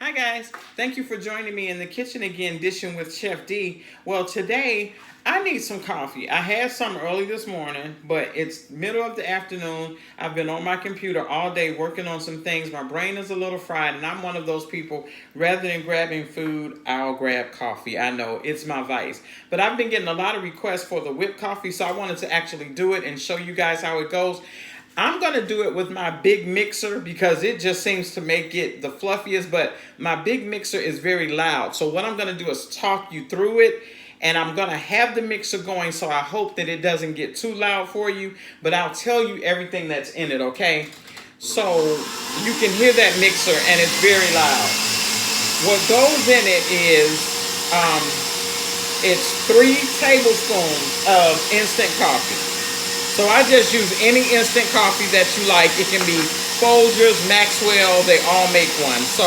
Hi guys, thank you for joining me in the kitchen again, dishing with Chef D. Well, today I need some coffee. I had some early this morning, but it's middle of the afternoon. I've been on my computer all day working on some things. My brain is a little fried, and I'm one of those people, rather than grabbing food, I'll grab coffee. I know, it's my vice. But I've been getting a lot of requests for the whipped coffee, so I wanted to actually do it and show you guys how it goes. I'm going to do it with my big mixer because it just seems to make it the fluffiest, but my big mixer is very loud. So what I'm going to do is talk you through it, and I'm going to have the mixer going, so I hope that it doesn't get too loud for you, but I'll tell you everything that's in it, okay? So you can hear that mixer, and it's very loud. What goes in it is it's 3 tablespoons of instant coffee. So I just use any instant coffee that you like. It can be Folgers, Maxwell, they all make one. So,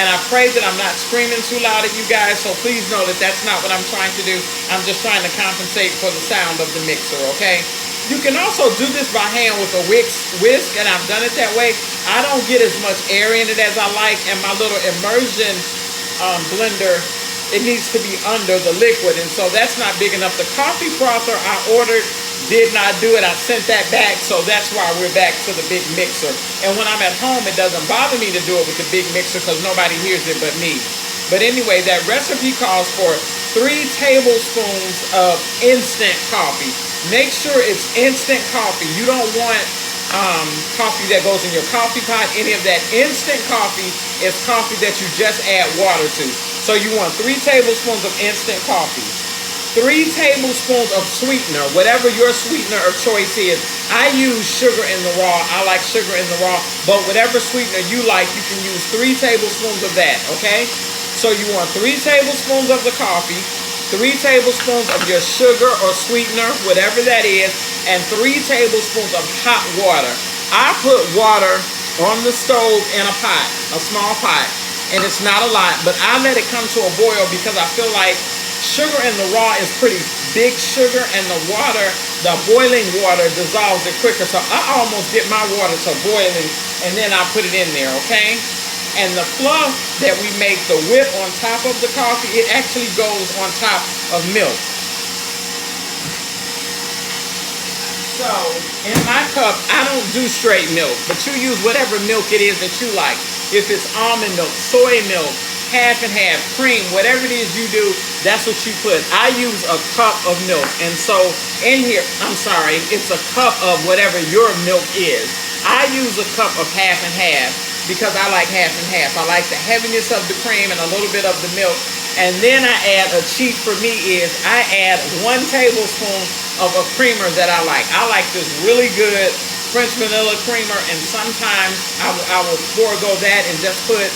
and I pray that I'm not screaming too loud at you guys, so please know that that's not what I'm trying to do. I'm just trying to compensate for the sound of the mixer, okay? You can also do this by hand with a whisk, and I've done it that way. I don't get as much air in it as I like, and my little immersion blender, it needs to be under the liquid, and so that's not big enough. The coffee frother I ordered did not do it. I sent that back, so that's why we're back to the big mixer. And when I'm at home, it doesn't bother me to do it with the big mixer because nobody hears it but me. But anyway, that recipe calls for 3 tablespoons of instant coffee. Make sure it's instant coffee. You don't want coffee that goes in your coffee pot. Any of that instant coffee is coffee that you just add water to. So you want 3 tablespoons of instant coffee. 3 tablespoons of sweetener, whatever your sweetener of choice is. I use sugar in the raw. I like sugar in the raw, but whatever sweetener you like, you can use 3 tablespoons of that, okay? So you want 3 tablespoons of the coffee, 3 tablespoons of your sugar or sweetener, whatever that is, and 3 tablespoons of hot water. I put water on the stove in a pot, a small pot, and it's not a lot, but I let it come to a boil because I feel like sugar in the raw is pretty big sugar, and the water, the boiling water, dissolves it quicker. So I almost get my water to boiling, and then I put it in there, okay? And the fluff that we make, the whip on top of the coffee, it actually goes on top of milk. So in my cup, I don't do straight milk, but you use whatever milk it is that you like. If it's almond milk, soy milk, half and half, cream, whatever it is you do, that's what you put. I use a cup of milk, and so in here, I'm sorry, it's a cup of whatever your milk is. I use a cup of half and half because I like half and half. I like the heaviness of the cream and a little bit of the milk. And then I add, a cheat for me is I add 1 tablespoon of a creamer that I like. I like this really good French vanilla creamer, and sometimes I will forego that and just put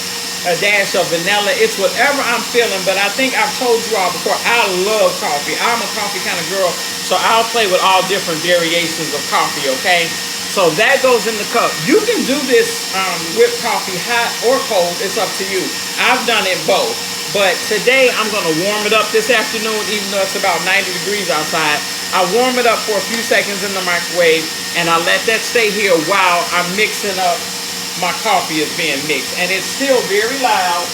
a dash of vanilla. It's whatever I'm feeling, but I think I've told you all before, I love coffee. I'm a coffee kind of girl, so I'll play with all different variations of coffee, okay? So that goes in the cup. You can do this whipped coffee hot or cold. It's up to you. I've done it both. But today, I'm going to warm it up this afternoon, even though it's about 90 degrees outside. I warm it up for a few seconds in the microwave, and I let that stay here while I'm mixing up. My coffee is being mixed, and it's still very loud,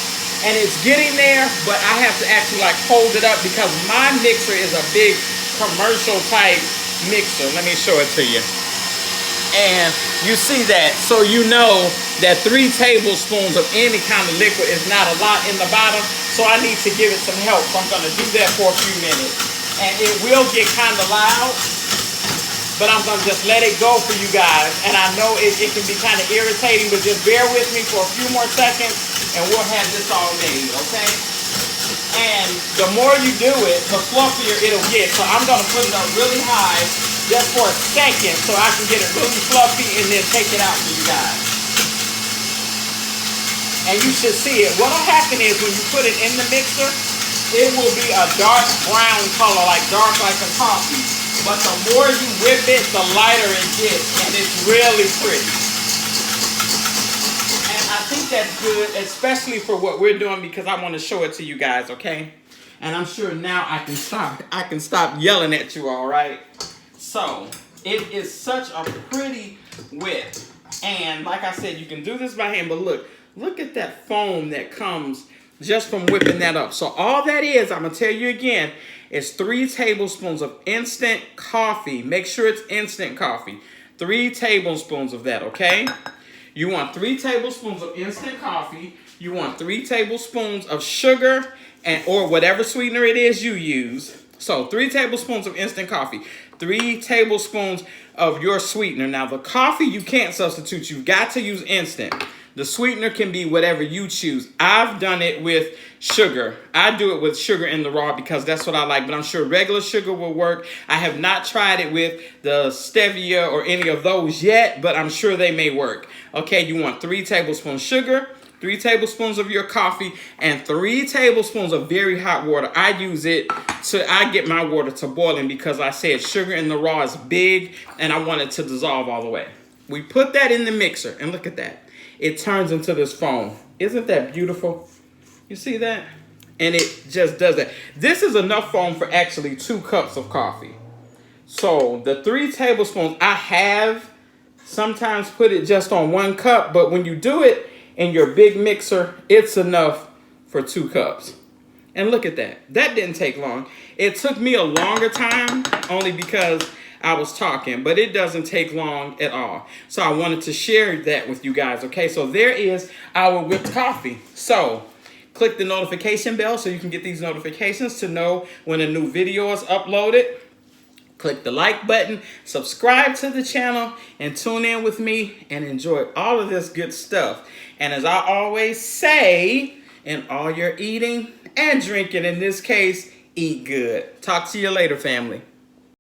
and it's getting there, but I have to actually like hold it up because my mixer is a big commercial type mixer. Let me show it to you. And you see that, so you know that 3 tablespoons of any kind of liquid is not a lot in the bottom, so I need to give it some help. So I'm going to do that for a few minutes, and it will get kind of loud, but I'm going to just let it go for you guys. And I know it can be kind of irritating, but just bear with me for a few more seconds, and we'll have this all made, okay? And the more you do it, the fluffier it'll get. So I'm going to put it up really high just for a second so I can get it really fluffy and then take it out for you guys. And you should see it. What'll happen is when you put it in the mixer, it will be a dark brown color, like dark like a coffee. But the more you whip it, the lighter it gets, and it's really pretty. And I think that's good, especially for what we're doing, because I want to show it to you guys, okay? And I'm sure now I can stop yelling at you, all right? So, it is such a pretty whip. And like I said, you can do this by hand, but look, Look at that foam that comes just from whipping that up. So all that is, I'm going to tell you again, is 3 tablespoons of instant coffee. Make sure it's instant coffee. 3 tablespoons of that, okay? You want 3 tablespoons of instant coffee. You want 3 tablespoons of sugar or whatever sweetener it is you use. So 3 tablespoons of instant coffee. 3 tablespoons of your sweetener. Now the coffee you can't substitute. You've got to use instant. The sweetener can be whatever you choose. I've done it with sugar. I do it with sugar in the raw because that's what I like, but I'm sure regular sugar will work. I have not tried it with the stevia or any of those yet, but I'm sure they may work. Okay, you want 3 tablespoons sugar, 3 tablespoons of your coffee, and 3 tablespoons of very hot water. I get my water to boiling because I said sugar in the raw is big and I want it to dissolve all the way. We put that in the mixer and look at that. It turns into this foam. Isn't that beautiful? You see that? And it just does that. This is enough foam for actually 2 cups of coffee. So the 3 tablespoons, I have sometimes put it just on 1 cup, but when you do it in your big mixer, it's enough for 2 cups. And look at that. That didn't take long. It took me a longer time only because I was talking, but it doesn't take long at all. So I wanted to share that with you guys, okay? So there is our whipped coffee. So click the notification bell so you can get these notifications to know when a new video is uploaded. Click the like button, subscribe to the channel, and tune in with me and enjoy all of this good stuff. And as I always say, in all your eating and drinking, in this case, eat good. Talk to you later, family.